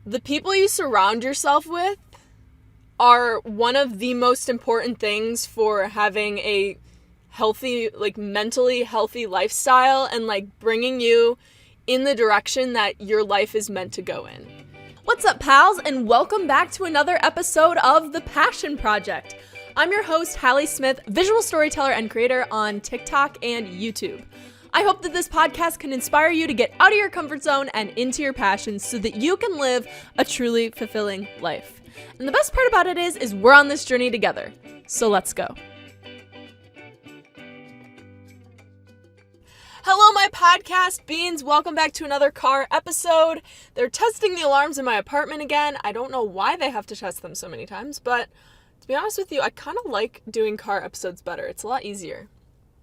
The people you surround yourself with are one of the most important things for having a healthy, like mentally healthy lifestyle and like bringing you in the direction that your life is meant to go in. What's up, pals, and welcome back to another episode of The Passion Project. I'm your host, Hallee Smith, visual storyteller and creator on TikTok and YouTube. I hope that this podcast can inspire you to get out of your comfort zone and into your passions so that you can live a truly fulfilling life. And the best part about it is we're on this journey together. So let's go. Hello, my podcast beans. Welcome back to another car episode. They're testing the alarms in my apartment again. I don't know why they have to test them so many times, but to be honest with you, I kind of like doing car episodes better. It's a lot easier.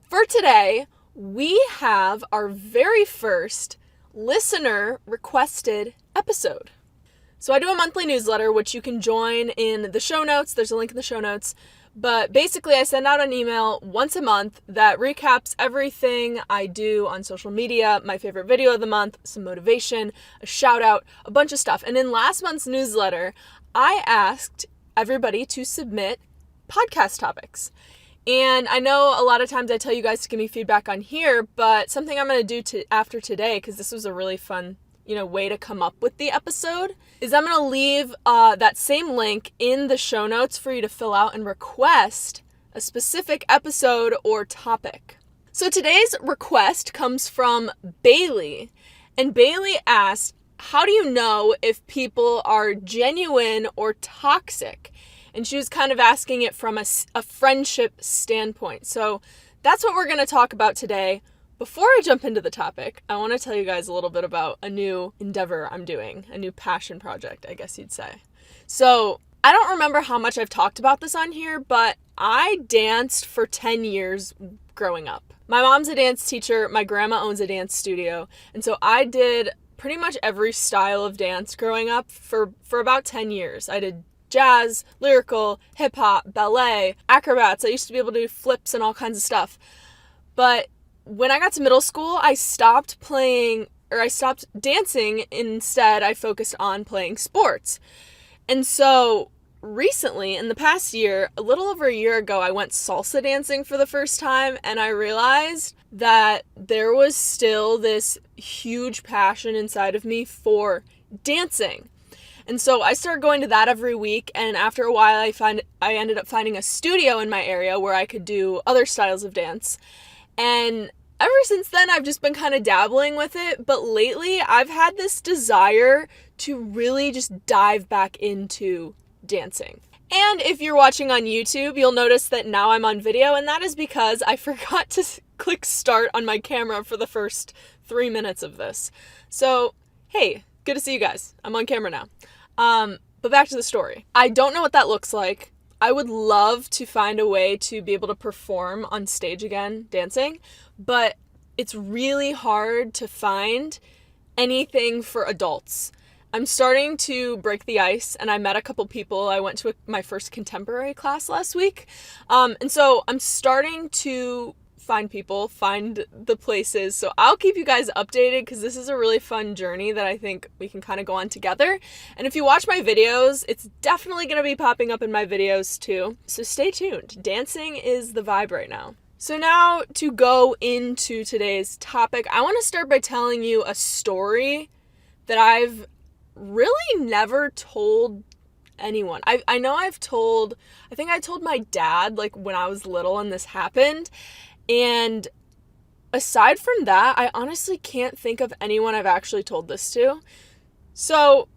For today, we have our very first listener requested episode. So I do a monthly newsletter, which you can join in the show notes. There's a link in the show notes. But basically, I send out an email once a month that recaps everything I do on social media, my favorite video of the month, some motivation, a shout out, a bunch of stuff. And in last month's newsletter, I asked everybody to submit podcast topics. And I know a lot of times I tell you guys to give me feedback on here, but something I'm going to do after today, because this was a really fun, way to come up with the episode, is I'm going to leave that same link in the show notes for you to fill out and request a specific episode or topic. So today's request comes from Bailey, and Bailey asked, how do you know if people are genuine or toxic? And she was kind of asking it from a friendship standpoint. So that's what we're going to talk about today. Before I jump into the topic, I want to tell you guys a little bit about a new endeavor I'm doing, a new passion project, I guess you'd say. So I don't remember how much I've talked about this on here, but I danced for 10 years growing up. My mom's a dance teacher. My grandma owns a dance studio. And so I did pretty much every style of dance growing up for about 10 years. I did jazz, lyrical, hip-hop, ballet, acrobats. I used to be able to do flips and all kinds of stuff. But when I got to middle school, I stopped dancing. Instead, I focused on playing sports. And so recently, in the past year, a little over a year ago, I went salsa dancing for the first time, and I realized that there was still this huge passion inside of me for dancing. And so I started going to that every week, and after a while I ended up finding a studio in my area where I could do other styles of dance. And ever since then, I've just been kind of dabbling with it, but lately I've had this desire to really just dive back into dancing. And if you're watching on YouTube, you'll notice that now I'm on video, and that is because I forgot to click start on my camera for the first 3 minutes of this. So, hey, good to see you guys. I'm on camera now. But back to the story. I don't know what that looks like. I would love to find a way to be able to perform on stage again, dancing, but it's really hard to find anything for adults. I'm starting to break the ice, and I met a couple people. I went to my first contemporary class last week, and so I'm starting to find the places. So I'll keep you guys updated because this is a really fun journey that I think we can kind of go on together. And if you watch my videos, it's definitely going to be popping up in my videos too. So stay tuned. Dancing is the vibe right now. So now to go into today's topic, I want to start by telling you a story that I've really never told anyone. I think I told my dad like when I was little and this happened. And aside from that, I honestly can't think of anyone I've actually told this to. So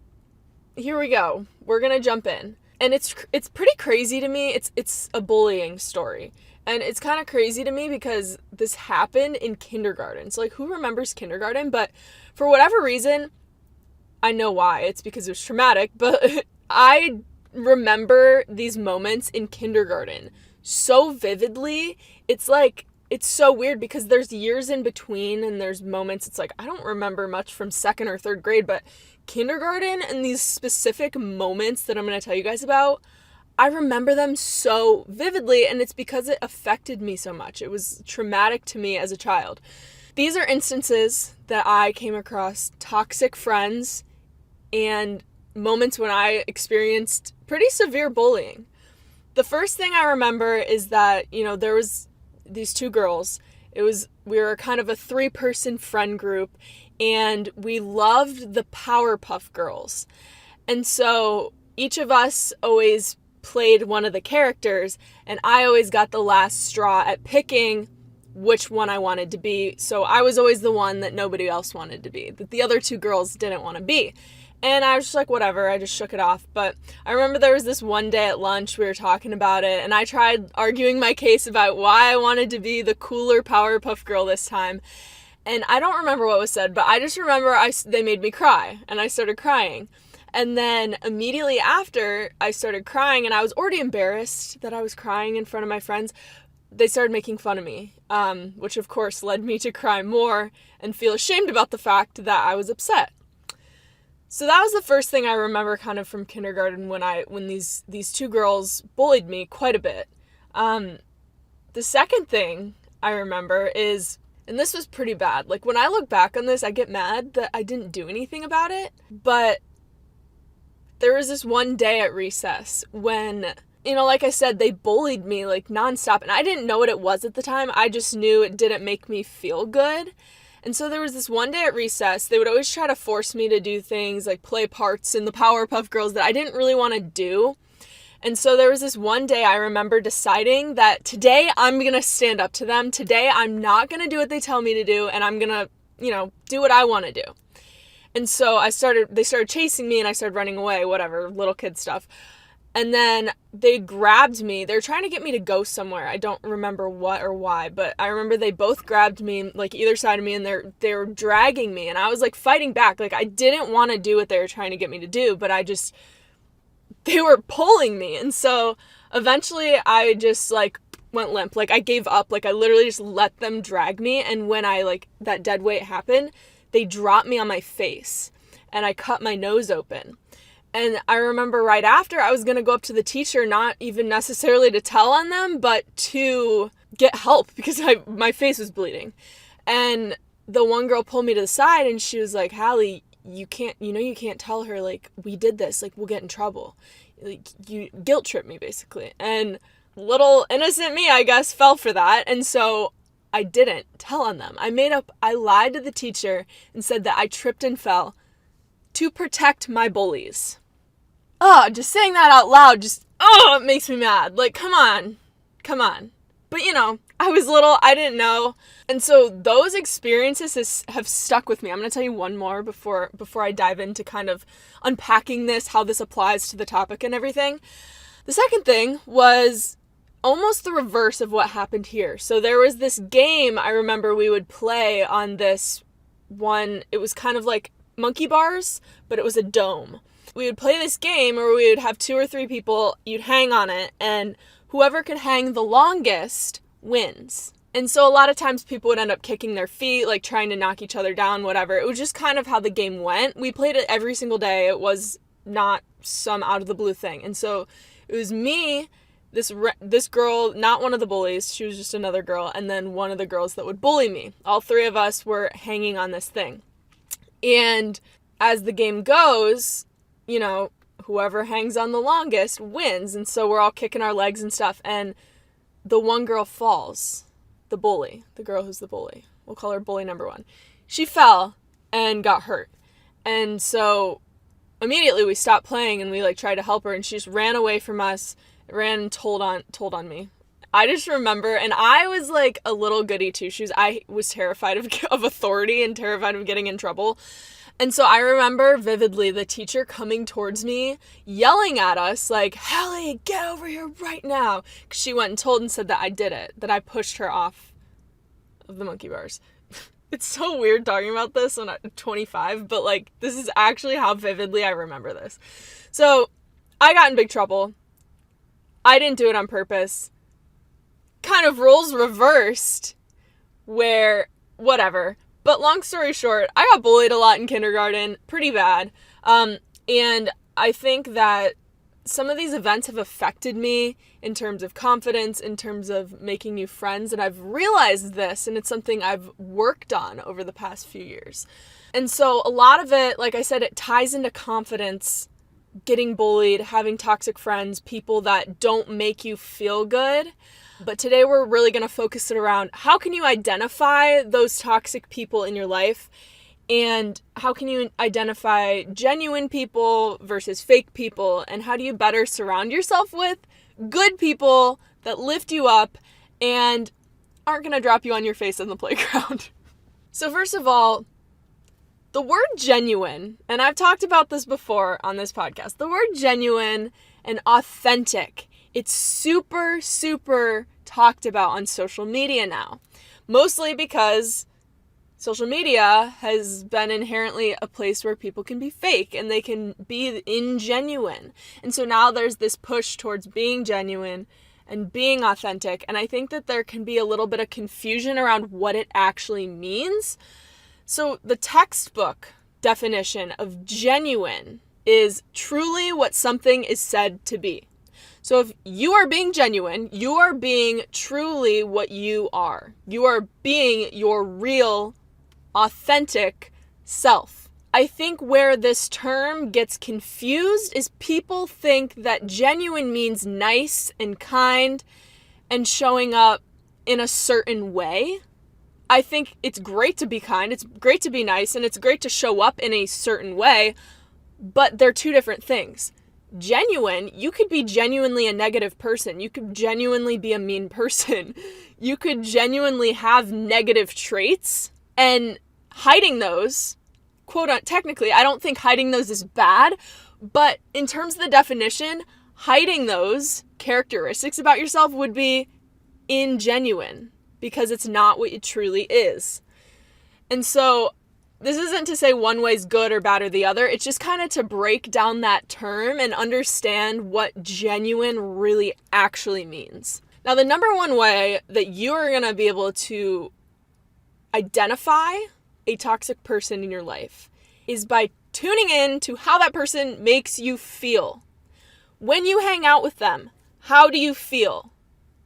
here we go. We're going to jump in. And it's pretty crazy to me. It's a bullying story. And it's kind of crazy to me because this happened in kindergarten. So like, who remembers kindergarten? But for whatever reason, I know why. It's because it was traumatic. But I remember these moments in kindergarten so vividly. It's so weird because there's years in between and there's moments, it's like, I don't remember much from second or third grade, but kindergarten and these specific moments that I'm going to tell you guys about, I remember them so vividly, and it's because it affected me so much. It was traumatic to me as a child. These are instances that I came across toxic friends and moments when I experienced pretty severe bullying. The first thing I remember is that, there was these two girls. We were kind of a 3-person friend group, and we loved the Powerpuff Girls. And so each of us always played one of the characters, and I always got the last straw at picking which one I wanted to be. So I was always the one that nobody else wanted to be, that the other two girls didn't want to be. And I was just like, whatever, I just shook it off. But I remember there was this one day at lunch, we were talking about it, and I tried arguing my case about why I wanted to be the cooler Powerpuff Girl this time. And I don't remember what was said, but I just remember they made me cry, and I started crying. And then immediately after I started crying, and I was already embarrassed that I was crying in front of my friends, they started making fun of me, which of course led me to cry more and feel ashamed about the fact that I was upset. So that was the first thing I remember kind of from kindergarten when these two girls bullied me quite a bit. The second thing I remember is, and this was pretty bad, like when I look back on this, I get mad that I didn't do anything about it, but there was this one day at recess when, like I said, they bullied me like nonstop, and I didn't know what it was at the time. I just knew it didn't make me feel good. And so there was this one day at recess, they would always try to force me to do things like play parts in the Powerpuff Girls that I didn't really want to do. And so there was this one day I remember deciding that today I'm going to stand up to them. Today I'm not going to do what they tell me to do, and I'm going to, do what I want to do. And so they started chasing me, and I started running away, whatever, little kid stuff. And then they grabbed me. They were trying to get me to go somewhere. I don't remember what or why, but I remember they both grabbed me, like either side of me, and they were dragging me. And I was like fighting back. Like I didn't want to do what they were trying to get me to do, but they were pulling me. And so eventually I just like went limp. Like I gave up. Like I literally just let them drag me. And when that dead weight happened, they dropped me on my face and I cut my nose open. And I remember right after I was going to go up to the teacher, not even necessarily to tell on them, but to get help because my face was bleeding. And the one girl pulled me to the side and she was like, Hallee, you can't tell her, like, we did this, like, we'll get in trouble. Like, you guilt trip me, basically. And little innocent me, I guess, fell for that. And so I didn't tell on them. I lied to the teacher and said that I tripped and fell to protect my bullies. Just saying that out loud it makes me mad. Like, come on. But I was little, I didn't know. And so those experiences have stuck with me. I'm going to tell you one more before I dive into kind of unpacking this, how this applies to the topic and everything. The second thing was almost the reverse of what happened here. So there was this game I remember we would play on this one. It was kind of like monkey bars, but it was a dome. We would play this game where we would have 2 or 3 people, you'd hang on it, and whoever could hang the longest wins. And so a lot of times people would end up kicking their feet, like trying to knock each other down, whatever. It was just kind of how the game went. We played it every single day. It was not some out of the blue thing. And so it was me, this girl, not one of the bullies, she was just another girl, and then one of the girls that would bully me. All 3 of us were hanging on this thing. And as the game goes, whoever hangs on the longest wins. And so we're all kicking our legs and stuff. And the one girl falls, the bully, the girl who's the bully. We'll call her bully number 1. She fell and got hurt. And so immediately we stopped playing and we tried to help her. And she just ran away from us, ran and told on me. I just remember, and I was like a little goody two shoes. I was terrified of authority and terrified of getting in trouble. And so I remember vividly the teacher coming towards me, yelling at us, like, Hallee, get over here right now. 'Cause she went and told and said that I did it, that I pushed her off of the monkey bars. It's so weird talking about this when I'm 25, but this is actually how vividly I remember this. So I got in big trouble. I didn't do it on purpose. Kind of roles reversed where, whatever. But long story short, I got bullied a lot in kindergarten, pretty bad. And I think that some of these events have affected me in terms of confidence, in terms of making new friends. And I've realized this, and it's something I've worked on over the past few years. And so a lot of it, like I said, it ties into confidence getting bullied, having toxic friends, people that don't make you feel good. But today we're really going to focus it around how can you identify those toxic people in your life, and how can you identify genuine people versus fake people, and how do you better surround yourself with good people that lift you up and aren't going to drop you on your face in the playground. So first of all, the word genuine, and I've talked about this before on this podcast, the word genuine and authentic, it's super, super talked about on social media now. Mostly because social media has been inherently a place where people can be fake and they can be ingenuine. And so now there's this push towards being genuine and being authentic. And I think that there can be a little bit of confusion around what it actually means. So the textbook definition of genuine is truly what something is said to be. So if you are being genuine, you are being truly what you are. You are being your real, authentic self. I think where this term gets confused is people think that genuine means nice and kind and showing up in a certain way. I think it's great to be kind, it's great to be nice, and it's great to show up in a certain way, but they're two different things. Genuine, you could be genuinely a negative person. You could genuinely be a mean person. You could genuinely have negative traits, and hiding those, technically, I don't think hiding those is bad, but in terms of the definition, hiding those characteristics about yourself would be ingenuine, because it's not what it truly is. And so this isn't to say one way is good or bad or the other. It's just kind of to break down that term and understand what genuine really actually means. Now, the number one way that you are going to be able to identify a toxic person in your life is by tuning in to how that person makes you feel. When you hang out with them, how do you feel?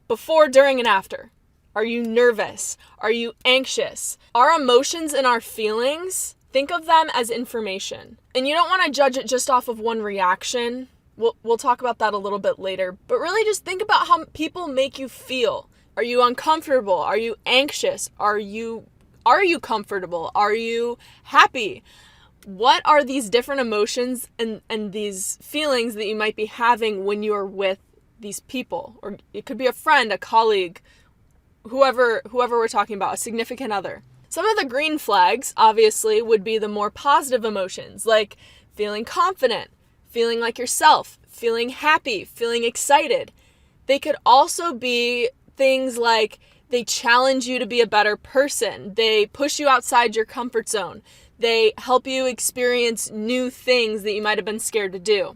Before, during, and after. Are you nervous? Are you anxious? Our emotions and our feelings, think of them as information. And you don't want to judge it just off of one reaction. We'll talk about that a little bit later. But really just think about how people make you feel. Are you uncomfortable? Are you anxious? Are you comfortable? Are you happy? What are these different emotions and these feelings that you might be having when you're with these people? Or it could be a friend, a colleague, whoever we're talking about, a significant other. Some of the green flags, obviously, would be the more positive emotions, like feeling confident, feeling like yourself, feeling happy, feeling excited. They could also be things like they challenge you to be a better person. They push you outside your comfort zone. They help you experience new things that you might have been scared to do.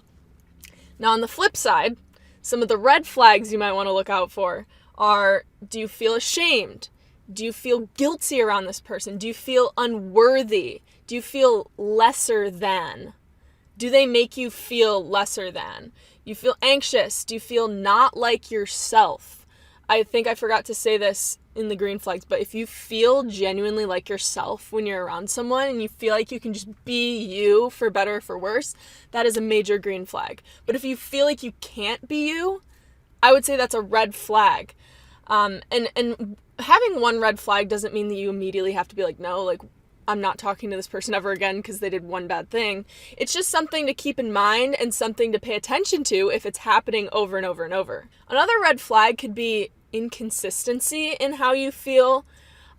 Now, on the flip side, some of the red flags you might want to look out for are, do you feel ashamed? Do you feel guilty around this person? Do you feel unworthy? Do you feel lesser than? Do they make you feel lesser than? You feel anxious? Do you feel not like yourself? I think I forgot to say this in the green flags, but if you feel genuinely like yourself when you're around someone and you feel like you can just be you for better or for worse, that is a major green flag. But if you feel like you can't be you, I would say that's a red flag. And having one red flag doesn't mean that you immediately have to be like, no, like, I'm not talking to this person ever again because they did one bad thing. It's just something to keep in mind and something to pay attention to if it's happening over and over and over. Another red flag could be inconsistency in how you feel.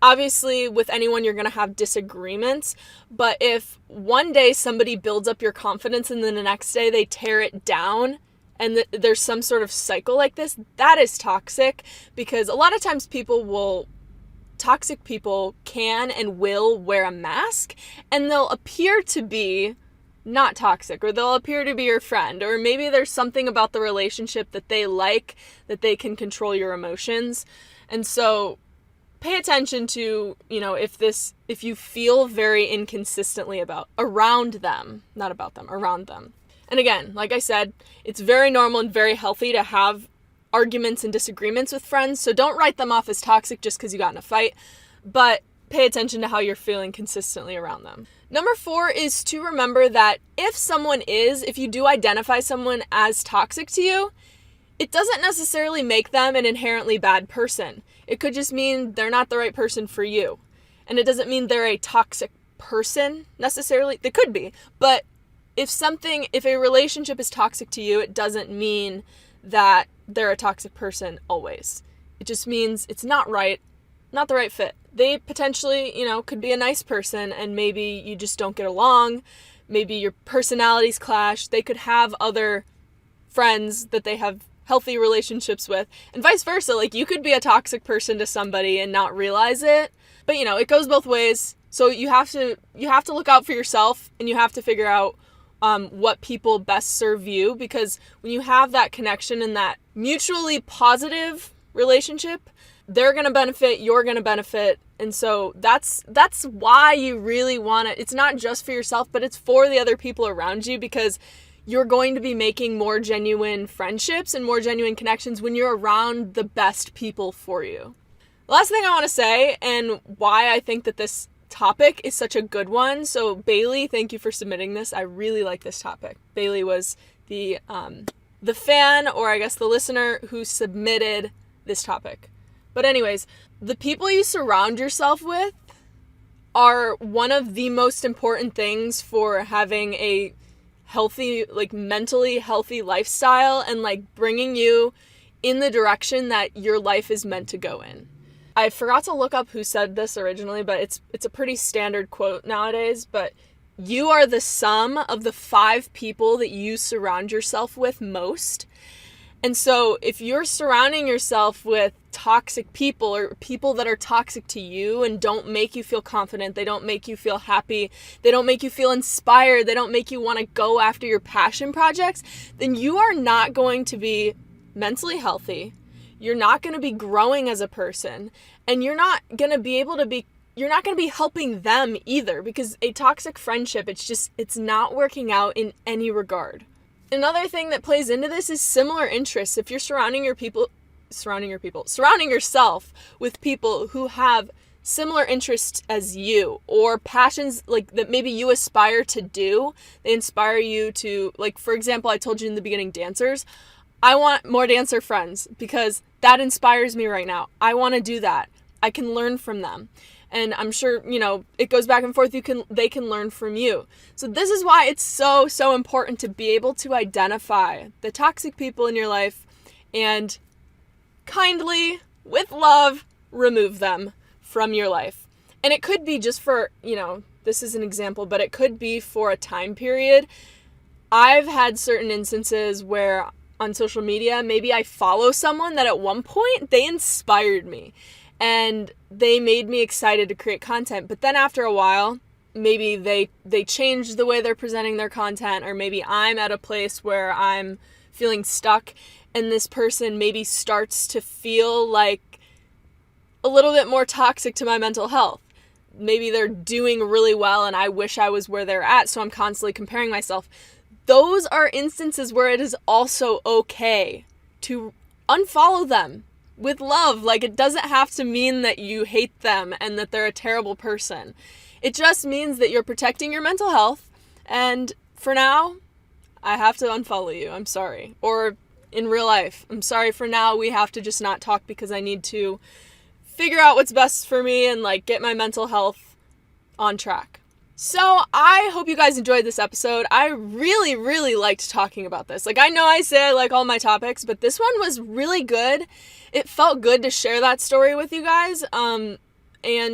Obviously, with anyone, you're going to have disagreements, but if one day somebody builds up your confidence and then the next day they tear it down, and there's some sort of cycle like this, that is toxic, because a lot of times toxic people can and will wear a mask, and they'll appear to be not toxic, or they'll appear to be your friend, or maybe there's something about the relationship that they like, that they can control your emotions. And so pay attention to, if you feel very inconsistently around them. And again, like I said, it's very normal and very healthy to have arguments and disagreements with friends, so don't write them off as toxic just because you got in a fight, but pay attention to how you're feeling consistently around them. Number 4 is to remember that if you do identify someone as toxic to you, it doesn't necessarily make them an inherently bad person. It could just mean they're not the right person for you. And it doesn't mean they're a toxic person necessarily. They could be. But if a relationship is toxic to you, it doesn't mean that they're a toxic person always. It just means it's not the right fit. They potentially, could be a nice person, and maybe you just don't get along. Maybe your personalities clash. They could have other friends that they have healthy relationships with, and vice versa. Like, you could be a toxic person to somebody and not realize it. But it goes both ways. So you have to look out for yourself, and you have to figure out what people best serve you, because when you have that connection and that mutually positive relationship, they're going to benefit, you're going to benefit. And so that's why you really want it. It's not just for yourself, but it's for the other people around you, because you're going to be making more genuine friendships and more genuine connections when you're around the best people for you. The last thing I want to say, and why I think that this topic is such a good one. So Bailey, thank you for submitting this. I really like this topic. Bailey was the fan, or I guess the listener, who submitted this topic. But anyways, the people you surround yourself with are one of the most important things for having a healthy, mentally healthy lifestyle, and bringing you in the direction that your life is meant to go in. I forgot to look up who said this originally, but it's a pretty standard quote nowadays, but you are the sum of the 5 people that you surround yourself with most. And so if you're surrounding yourself with toxic people, or people that are toxic to you and don't make you feel confident, they don't make you feel happy, they don't make you feel inspired, they don't make you want to go after your passion projects, then you are not going to be mentally healthy. You're not going to be growing as a person, and you're not going to be helping them either, because a toxic friendship, it's not working out in any regard. Another thing that plays into this is similar interests. If you're surrounding yourself with people who have similar interests as you, or passions that maybe you aspire to do, they inspire you to, for example, I told you in the beginning, dancers. I want more dancer friends because that inspires me right now. I want to do that. I can learn from them. And I'm sure, it goes back and forth. They can learn from you. So this is why it's so, so important to be able to identify the toxic people in your life and kindly, with love, remove them from your life. And it could be just for, this is an example, but it could be for a time period. I've had certain instances where on social media, maybe I follow someone that at one point they inspired me and they made me excited to create content. But then after a while, maybe they changed the way they're presenting their content, or maybe I'm at a place where I'm feeling stuck and this person maybe starts to feel like a little bit more toxic to my mental health. Maybe they're doing really well and I wish I was where they're at, so I'm constantly comparing myself. Those are instances where it is also okay to unfollow them with love. It doesn't have to mean that you hate them and that they're a terrible person. It just means that you're protecting your mental health, and for now, I have to unfollow you. I'm sorry. Or in real life, I'm sorry, for now we have to just not talk because I need to figure out what's best for me and get my mental health on track. So I hope you guys enjoyed this episode. I really, really liked talking about this. I know I say I like all my topics, but this one was really good. It felt good to share that story with you guys, and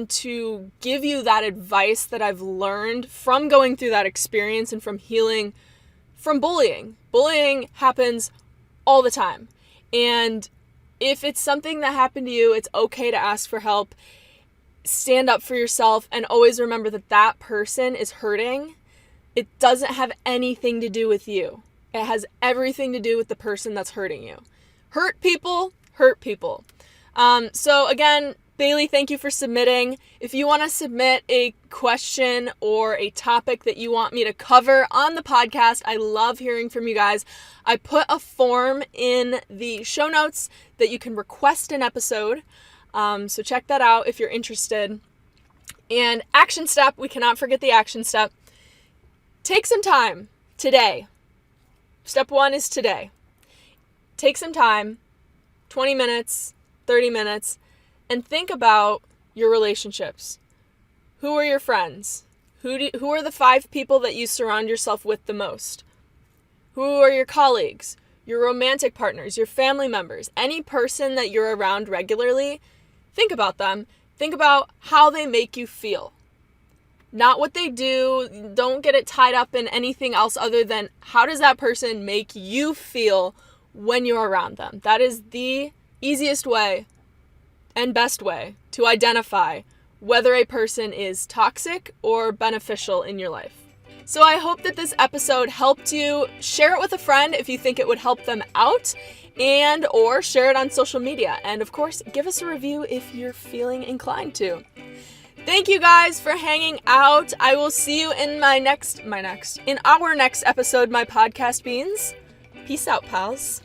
to give you that advice that I've learned from going through that experience and from healing from bullying. Bullying happens all the time. And if it's something that happened to you, it's okay to ask for help. Stand up for yourself, and always remember that that person is hurting. It doesn't have anything to do with you. It has everything to do with the person that's hurting you. Hurt people hurt people. So again, Bailey, thank you for submitting. If you want to submit a question or a topic that you want me to cover on the podcast, I love hearing from you guys. I put a form in the show notes that you can request an episode. So check that out if you're interested. And action step, we cannot forget the action step. Take some time today. Step 1 is today. Take some time, 20 minutes, 30 minutes, and think about your relationships. Who are your friends? Who are the 5 people that you surround yourself with the most? Who are your colleagues, your romantic partners, your family members, any person that you're around regularly? Think about them. Think about how they make you feel. Not what they do. Don't get it tied up in anything else other than how does that person make you feel when you're around them. That is the easiest way and best way to identify whether a person is toxic or beneficial in your life. So I hope that this episode helped you. Share it with a friend if you think it would help them out, and or share it on social media. And of course, give us a review if you're feeling inclined to. Thank you guys for hanging out. I will see you in our next episode, my podcast beans. Peace out, pals.